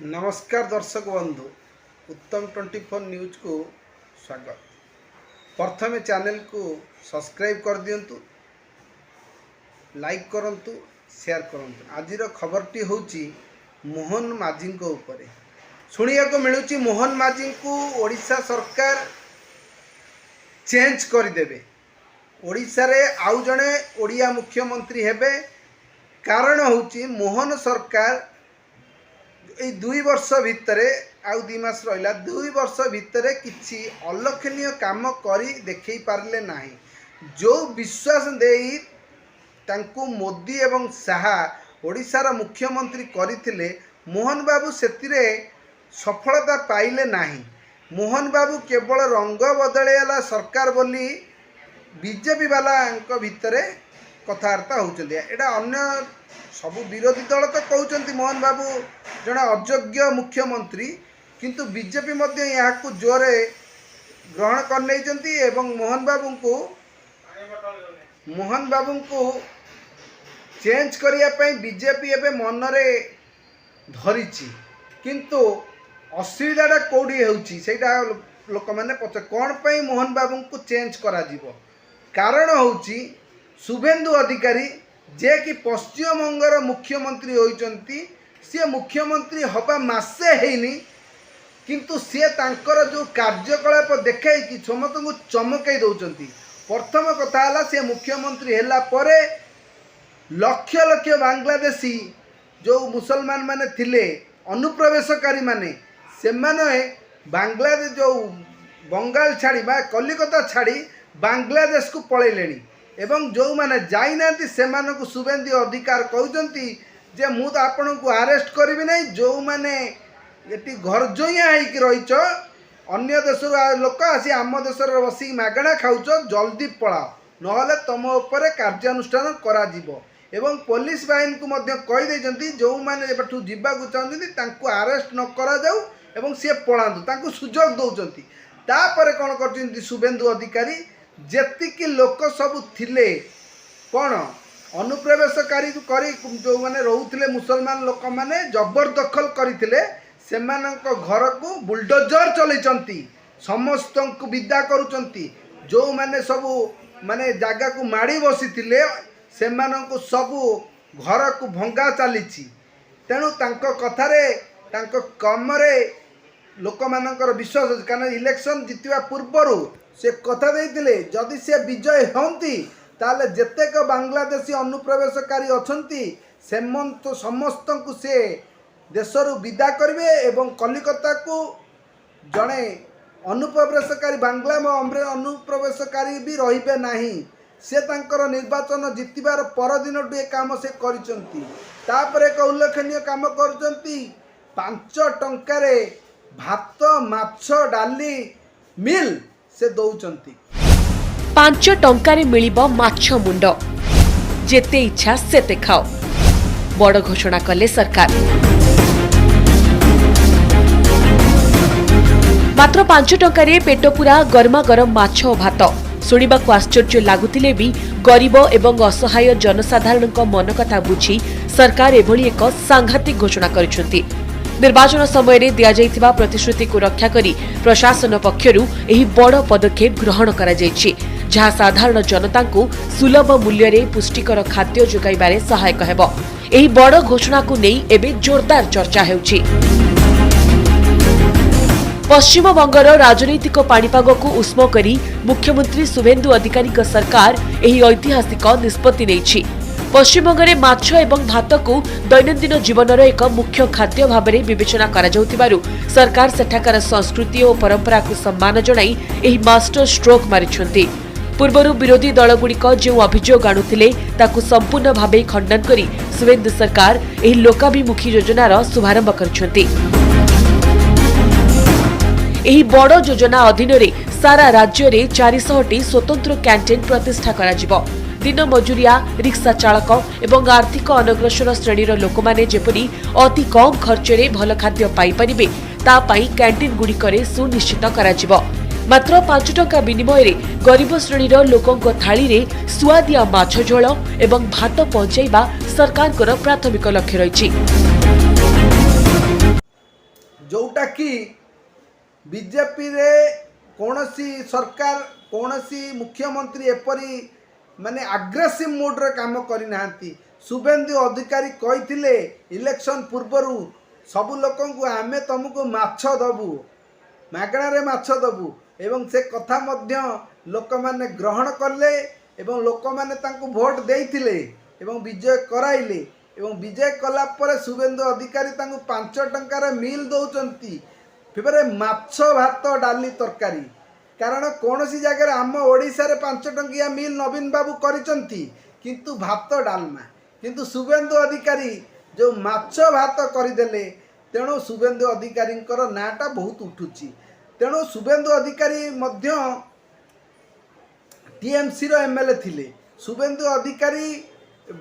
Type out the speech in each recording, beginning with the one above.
नमस्कार दर्शक बंधु उत्तम 24 न्यूज को स्वागत। प्रथमे चैनल को सब्सक्राइब कर दिंतु, लाइक करंतु, शेयर करंतु। आजिर खबरटी होची मोहन माझी को ऊपर शुणिया को मिलूची मोहन माझी को ओडिशा सरकार चेंज करदेवे। ओडिशा रे आउ जणे ओडिया मुख्यमंत्री हेबे। कारण होची मोहन सरकार ये 2 वर्ष भितर आउ 2 मास रहा 2 वर्ष भितर किसी अलक्षणीय काम करी देखई पारले नाही। जो विश्वास देई तांकु मोदी एवं शाह ओडिशार मुख्यमंत्री करथिले मोहन बाबू सेतिरे सफलता पाइले नाही। मोहन बाबू केवल रंग बदलेला सरकार बोली बीजेपी वाला भितर कथबार्ता होउचंदी। एटा अन्य सबु विरोधी दल तो कहते मोहन बाबू जड़े अयोग्य मुख्यमंत्री, किंतु बीजेपी यहाँ जोरे ग्रहण कर मोहन बाबू को चेंज करने बीजेपी एवं मन धरी। किंतु असुविधा कौटी होटा लोक मैंने पचार कौन पर मोहन बाबू को चेंज करा जीवो। कारण होची शुभेन्दु अधिकारी जे कि पश्चिम बंगर मुख्यमंत्री होइचंती, सी मुख्यमंत्री हवा मासे हेनी, किंतु सी तांकर जो कार्यकलाप देखाई कि समस्त को चमकई दौरान। प्रथम कथा है सी मुख्यमंत्री हैला परे लक्ष लक्ष बांग्लादेशी जो मुसलमान माने थिले अनुप्रवेशकारी माने से माने बांग्लादेश जो बंगाल छाड़ी बा कलिकता छाड़ी बांग्लादेश को पलैले एवं जो माने जाई नांती सेमान को शुभेन्दु अधिकार कहते जे मु तो आपण को अरेस्ट करी ना। जो माने ये घर जोइया होइक रहीच अन्य देश लोक आसी आम देश बसिक मागणा खाऊच, जल्दी पलाओ नहले तुम उपर कार्यानुष्ठान करा जीवो। एवं पुलिस बाहिनी को मध्य कहि देइचंती जो माने एठू जीवाकू चाहते तांकू अरेस्ट न करा जाऊ एवं सी पलांतु, तांकू सुजोग दौरान। तापर कौन कर शुभेन्दु अधिकारी जेतिकी लोक सब थिले कौन अनुप्रवेशकारी करी जो माने रोहुथिले मुसलमान लोक माने जबरदखल करथिले सेमानक घर को बुलडोजर चलैचंती, समस्त को विदा करूचंती। जो माने सब माने जागा को माड़ी बसिथिले सेमानक सब घर को भंगा चलीछि। तेणु तांको कथारे तांको कमरे लोक मानकर विश्वास अछि। कारण इलेक्शन जितवा पूर्व से कथा देइथिले जदि से विजय होंती ताले जेतेक बांग्लादेशी अनुप्रवेशकारी अछंती समस्त को से देशरु विदा करिवे एवं कलिकता को जड़े अनुप्रवेशकारी बांग्ला अनुप्रवेशकारी भी रहिबे नाही। से तांकर निर्वाचन जितबार परदिन टू काम से करिसंती। तापर एक उल्लेखनीय काम करिसंती 5 टंकारे भात माछ डाली मिल से दौचंती। 5 टंकारे मिलिबो माछ मुंड, जेते इच्छा सेते खाओ, बड़ घोषणा कले सरकार। मात्र 5 टंकारे पेट पूरा गरमा गरम माछ और भात शुणिबाकू आश्चर्य लागुतिले भी गरीब एवं असहाय जनसाधारण मन कथा बुझी सरकार एभली एक सांघातिक घोषणा करिसेंती। निर्वाचन समय रे दिया जाइथिबा प्रतिश्रुति को रक्षा करी प्रशासन पक्षरु एही बड़ पदक्षेप ग्रहण करा जायछि, जहा साधारण जनता को सुलभ मूल्य रे पुष्टिकर खाद्य जोगाइबारे सहायक हेबो। एही बड़ घोषणा को नै एबे जोरदार चर्चा हेउछि। पश्चिम बंगर राजनैतिक पाणीपाग को उष्म करी मुख्यमंत्री शुभेन्दु अधिकारी सरकार एही ऐतिहासिक निष्पत्ति नेछि। पश्चिम बंगरे माछ एवं भात को दैनंदिन जीवनर एक मुख्य खाद्य भाव में विवेचना करा जाउथिबारु सरकार सेठाकार संस्कृति और परंपरा को सम्मान जणाई एही मास्टर स्ट्रोक मारिछंती। पूर्वरु विरोधी दलगुड़िक जो अभियोग आणुथिले ताकु संपूर्ण भावे खंडन करी शुभेन्दु सरकार एही लोकाभिमुखी योजनार शुभारंभ करिछंती। एही बड़ योजना अधीन रे सारा राज्य रे 400टी स्वतंत्र कैंटीन प्रतिष्ठा करा जिवो। दिन मजुरिया रिक्शा चालक एवं आर्थिक अनग्रसर श्रेणीर लोक माने जेपरी अति कम खर्च रे भल खाद्य पाई परिबे ता पई कैंटीन गुड़िकरे सुनिश्चित करा जिवो। मात्र 5 टंका विनिमय रे गरीब श्रेणीर लोकंक थाली रे सुआदिया माछ झोल एवं भात पहुंचाइबा सरकारकर प्राथमिक लक्ष्य रहिछि। जोटा कि बीजेपी रे कौनसी सरकार कौनसी मुख्यमंत्री एपरी माने आग्रेसिव मोड्रे काम करना। शुभेन्दु अधिकारी कही इलेक्शन पूर्वर सबु लोक आमे तुमको माछ दबु मागणारे माछ दबु एवं से कथा मध्य लोक माने ग्रहण कले एवं लोक माने तांको भोट देइथिले एवं विजय कराइले एवं विजय कला पर शुभेन्दु अधिकारी तांको 5 टंकार मिल दौचंती फिर माछ भात डाली तरकारी। कारण कौन सी जगह आम ओडिशा रे 5 टंकिया मिल नवीन बाबू करिसंती किंतु भात डालमा किंतु शुभेन्दु अधिकारी जो माछ भात करदेले तेणु शुभेन्दु अधिकारी नाटा बहुत उठुची। तेणु शुभेन्दु अधिकारी मध्य टीएमसी रो एमएलए थिले। शुभेन्दु अधिकारी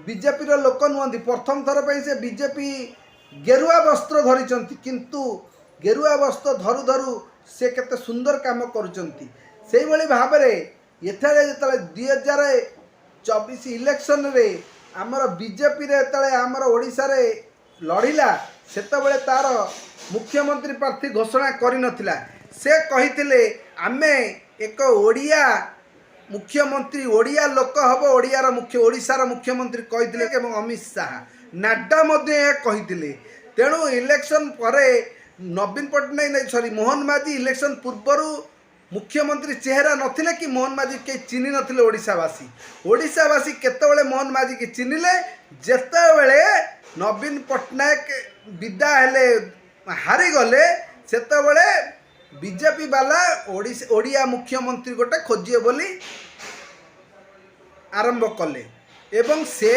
बीजेपी रो लोक नुहंती प्रथम थर पे से बीजेपी गेरुआ वस्त्र धरिचंती किंतु गेरुआ वस्त्र धरु धरु से केते सुंदर काम करुचंती। सेही भली भाबरे एथारे जतले 2024 इलेक्शन रे आमर बीजेपी रे तले आमर ओडिसा रे लड़िला सेतबेले तार मुख्यमंत्री प्रार्थी घोषणा करि नथिला। से कहिथिले आमे एक ओडिया मुख्यमंत्री ओडिया लोक हबो ओडियार मुख्य ओडिशार मुख्यमंत्री कहिथिले एवं अमित शाह नाड्डा मध्ये कहिथिले। तेणु इलेक्शन परे नवीन पट्टनायक नहीं सॉरी मोहन माझी इलेक्शन पूर्वर मुख्यमंत्री चेहरा नथिले कि मोहन माझी के चिन्ह नथिले। ओडिशावासी केतेबेले मोहन माझी के चिन्हले जेतेबेले नवीन पट्टनायक विदा हेले हारी गले सेतेबेले बीजेपी वाला ओडिया मुख्यमंत्री गोटे खोजिए बोली आरंभ कले एवं से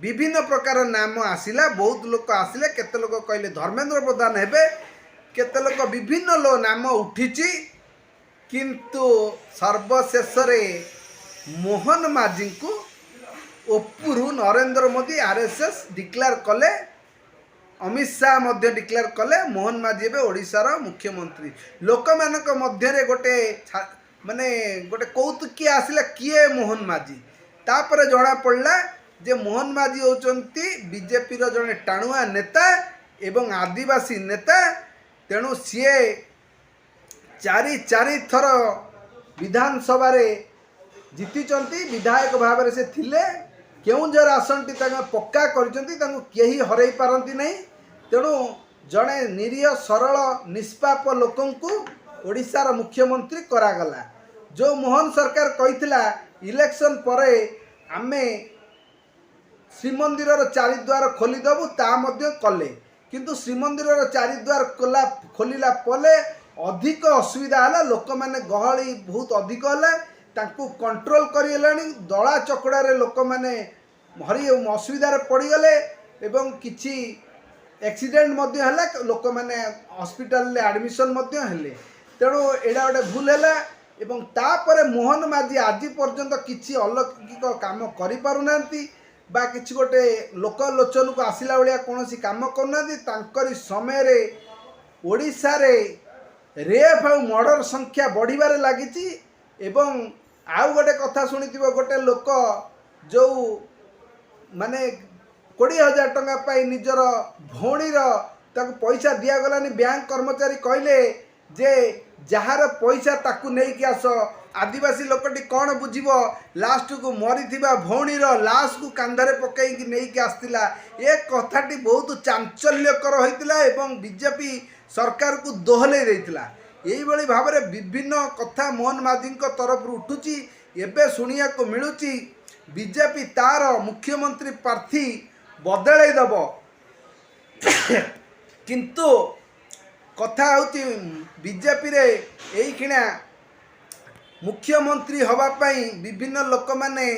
विभिन्न प्रकार नाम आसिला। बहुत लोक आसिले केते लोक कहले धर्मेंद्र प्रधान हेबे केते लोक विभिन्न नाम उठिची किंतु सर्वशेष रे मोहन माझी को ओपुरु नरेंद्र मोदी आरएसएस डिक्लेयर कले अमित शाह मध्य डिक्लेयर कले मोहन माझी एबे ओडिशार मुख्यमंत्री। लोक मानक मध्य रे गोटे माने गोटे कौतुकी आसिला किए मोहन माझी तापर जणा पड़ला जे मोहन माझी होचंती बीजेपी रो जने टाणुआ नेता एवं आदिवासी नेता। तेणु सीए चारि थर विधानसभा रे जीतिचंती विधायक भाव से थिले केउंझर आसनटी पक्का करिसंती तांको केही हरई पारंती नहीं। तेणु जड़े निरीह सरल निष्पाप लोकंकु ओडिशार मुख्यमंत्री करागला। जो मोहन सरकार कहिथिला इलेक्शन परे आमे श्रीमंदिर चारिद्वार खोलीदेबू ता मध्य कले किंतु श्रीमंदिर चारिद्वार खोलिला पले अधिक असुविधा है। लोक मैंने गहली बहुत अधिक है तांको कंट्रोल करेलानी दला चकड़ारे लोक मैंने भारी असुविधार पड़गले एवं किछि एक्सीडेंट मध्य है लोक मैंने हॉस्पिटल ले एडमिशन मध्य हेले। तेणु एडा गोटे भूल है एवं तापरे मोहन माझी आज पर्यंत किछि अलौकिक काम करि पारुनांती बा किछि गोटे लोक लोचन को आसिला भलिया कोनोसी काम करनांती। तांकरी समय रे ओडिशा रे रेप और मर्डर संख्या बढ़िबारे लागिची एवं आउ गोटे कथा शुणिथिबो गोटे लोक जो माने 20,000 टंका पाई निजर भौणीर ताकू पैसा दिया गलानी बैंक कर्मचारी कहले जे जहार पैसा ताकू नहीं कि आस आदिवासी लोकटी कौन बुझीब लास्ट को मरीथिबा भौणीर लाश को कांधरे पकईकि नहीं कि आसतिला। ए कथाटी बहुत चांचल्यकर होइतिला एवं बीजेपी सरकार को दोहले देइतिला। यही भली भाव में विभिन्न कथा मोहन माझी तरफ उठुची एबे शुणिया को मिलुची बीजेपी तार मुख्यमंत्री प्रार्थी बदलै दब किंतु कथा होची बीजेपी रे एई खिणा मुख्यमंत्री हवा पाई विभिन्न लोक माने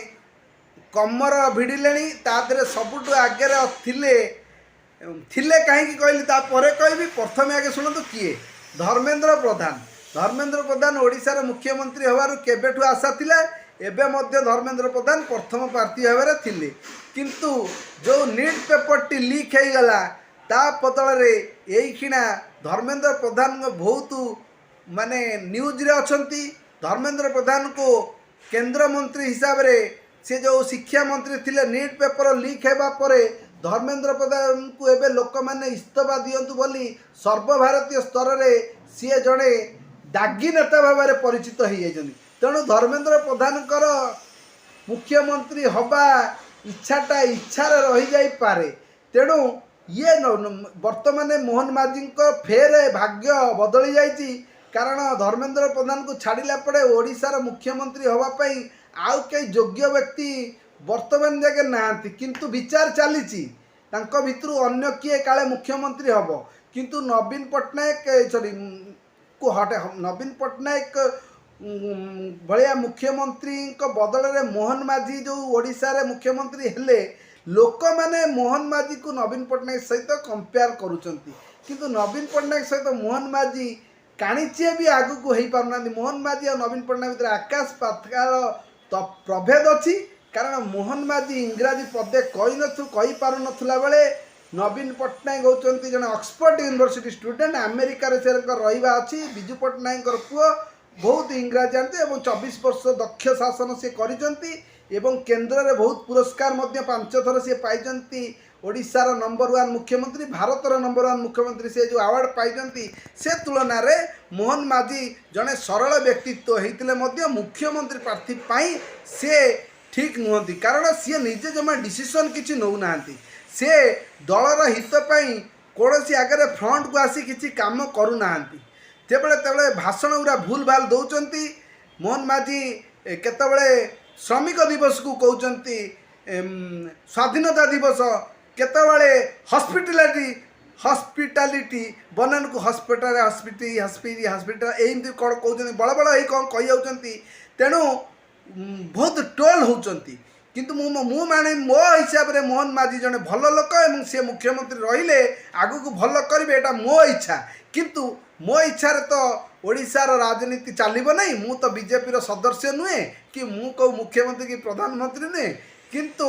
कमर भिड़िले तादरे सबुठ आगे थिले कहीं कहली तापर कहबी प्रथम आगे शुणु किए धर्मेंद्र प्रधान ओडिशार मुख्यमंत्री हबारु केबेठु आशा थिला एबे मध्य धर्मेंद्र प्रधान प्रथम प्रार्थी भाव थिले किंतु जो नीट पेपर टी लीक हो गला ता बदल रे एई खिणा धर्मेंद्र प्रधान बहुत माने न्यूज रे अछंती। धर्मेंद्र प्रधान को केंद्र मंत्री हिसाब रे से जो शिक्षा मंत्री थिले नीट पेपर लीक हेबा परे धर्मेंद्र प्रधान को एबे लोक मैंने इस्तफा दियंतु बोली सर्वभारतीय स्तर में सी जड़े दागी नेता भाव में परिचित हो जाइछन्ति। तेणु धर्मेंद्र प्रधान मुख्यमंत्री हवा इच्छाटा इच्छार रही जाई पारे। तेणु ये वर्तमान मोहन माझी फेर भाग्य बदली जाइए, कारण धर्मेंद्र प्रधान को छाड़िला पड़े ओडिशार मुख्यमंत्री हवापाई आउ कई योग्य व्यक्ति वर्तमान जगह नाहांती, किंतु विचार चली भितर अन्य किए काले मुख्यमंत्री हम, किंतु नवीन पट्टनायक सॉरी को हटे नवीन पट्टनायक भलिया मुख्यमंत्री बदल में मोहन माझी जो ओडिशा रे मुख्यमंत्री हेले लोक मैंने मोहन माझी को नवीन पट्टनायक सहित कंपेयर करुचंती, किंतु नवीन पट्टनायक सहित मोहन माझी काणीचे भी आगु को हो पारना। मोहन माझी और नवीन पट्टनायक भीतर आकाश पाताल प्रभेद अच्छी, कारण मोहन माझी इंग्राजी पदे कही पार नथुला बेले नवीन पट्टनायक होचंती जने ऑक्सफोर्ड यूनिवर्सिटी स्टूडेंट, अमेरिका रे से रहिबा अछि। बिजू पट्टनायक पुओ बहुत इंग्राजी जानते और 24 वर्ष दक्ष शासन से करिसंती एवं केंद्र में बहुत पुरस्कार 5 थर सी पाइचंती। ओडिशार नंबर 1 मुख्यमंत्री, भारतर नंबर 1 मुख्यमंत्री से जो अवार्ड पाइचंती, से तुलन में मोहन माझी जड़े सरल व्यक्तित्व होते मुख्यमंत्री प्रार्थी पाई से ठीक नुहति, कारण सी निजे जमा डिसीजन किसी नौना से दलर हितपाई कौन सी आगे फ्रंट को आसी किसी काम करूना जेबले तेबले भाषण गुरा भूल भाल दौरान। मोहन माझी केतबले श्रमिक दिवस को कहते स्वाधीनता दिवस, केतबले हॉस्पिटैलिटी बनान को हॉस्पिटल एमती कौन कहते बड़ बड़ कौन कही जाती। तेणु बहुत टोल होती, किंतु मु माने मो हिसाब रे मोहन माझी जने भल लोक एवं से मुख्यमंत्री रहिले आगु को भल करिवे एटा मो इच्छा, किंतु मो इच्छा रे तो ओडिशार राजनीति चलिबो नहीं। मु तो बीजेपी रो सदस्य नुहे कि मु को मुख्यमंत्री कि प्रधानमंत्री नुहे, किंतु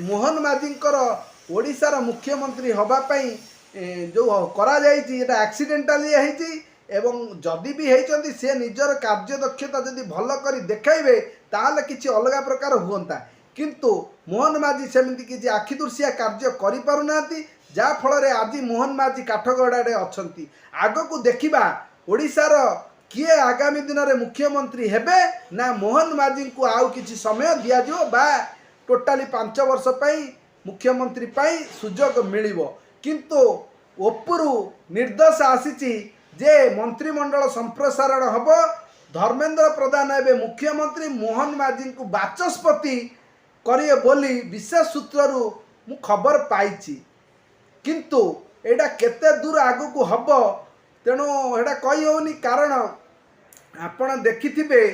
मोहन माझी ओडिशार मुख्यमंत्री हवा पई जो करा जाइछि एटा एक्सीडेंटली होइछि एवं जदि भी होइछन्ति से निजर कार्य दक्षता जदि भल करी देखाइबे ताले किछि अलगा प्रकार हुअंता, किंतु मोहन माझी सेमिति किछि आखिदुर्सिया कार्य करि पारुनांती, जा फल आज मोहन माझी काठगड़ाड़े अच्छी। आग को देखा ओडिशार किए आगामी दिन में मुख्यमंत्री हेबे ना मोहन माझी को आउ किछि समय दियाजिवो बा टोटाली 5 वर्ष पाई मुख्यमंत्री पाई सुजोग मिलिबो, किंतु ओपुरु निर्देश आसीछि जे मंत्रिमंडल संप्रसारण हब, धर्मेंद्र प्रधान एबे मुख्यमंत्री मोहन माझी को बाचस्पति करिए बोली विशेष सूत्रु मु खबर पाइछि, किंतु एटा केते दूर आगु को हब तेणु एटा कही होनी। कारण आपण देखिथिबे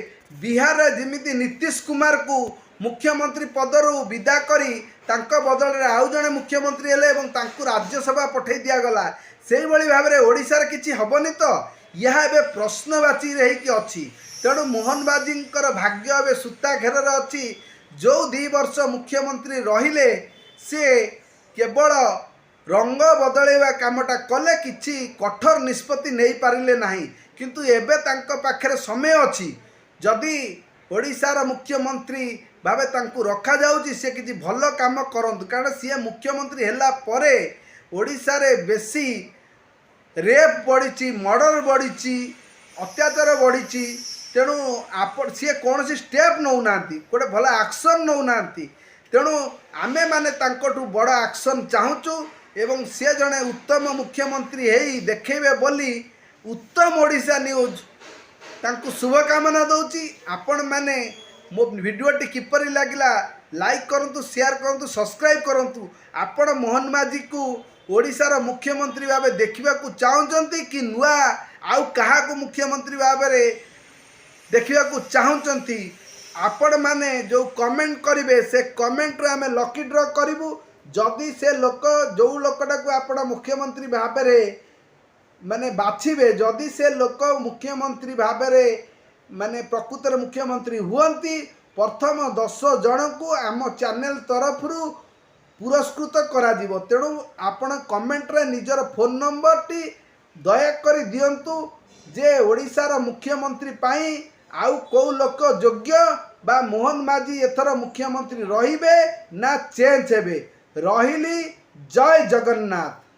बिहार रे जिमिति नीतीश कुमार को मुख्यमंत्री पदरु विदा करी तांको बदल रे आउ जणे मुख्यमंत्री हेले एवं तांको राज्यसभा पठै दिया गला, सेही भली भाव रे ओडिसा रे किछि हबनी तो यह एबे प्रश्नवाची रही कि अछि। तेणु मोहन माझी भाग्य एबे सूता घेर रे अछि। जो 2 वर्ष मुख्यमंत्री रहिले से केवल रंग बदलैवा कामटा कले किछि कठोर निष्पत्ति नहीं पारिले नाही, किंतु एबे तांको पाखरे समय अछि। जदि ओडिशार मुख्यमंत्री भावे तांको रखा जाउची से किछि भल काम करंतु, कारण सी मुख्यमंत्री हेला परे ओडिशा रे बेसी रेप बढ़ी, मर्डर बढ़ी, अत्याचार बढ़ी। तेणु आप सी कौन सी स्टेप नौना गोटे भल एक्शन नौना, तेणु आमे माने तांकोटू बड़ एक्शन चाहूँ एवं सी जड़े उत्तम मुख्यमंत्री हेई देखेबे बोली उत्तम ओडिशा न्यूज तांको शुभकामना दौची। आपण माने मो भिडियोटी किपरि लागिला लाइक करंतु, शेयर करंतु, सब्सक्राइब करंतु। आपण मोहन माझी को ओडिशार मुख्यमंत्री भावे देखा चाहूँगी कि नुआ आउ क्या मुख्यमंत्री भाव में देखा चाहूँगी, आपण माने जो कमेंट करेंगे से कमेंट रे आमे लकी ड्र करूँ। जदि से लोक जो लोकटा को आपण मुख्यमंत्री भाव में माने बाछिबे, जदि से लोक मुख्यमंत्री भाव में माने प्रकृतर मुख्यमंत्री हुअंती, प्रथम 10 जन को आम चैनल तरफ पुरस्कृत करा जीवो। तेणु आपण कमेंट रे निजर फोन नंबर टी दयाकरी दियंतु जे ओडिशार मुख्यमंत्री पाई आउ को लोक योग्य बा मोहन माझी एथर मुख्यमंत्री रहिबे ना चेंज हेबे। रहिली জয় জগন্নাথ।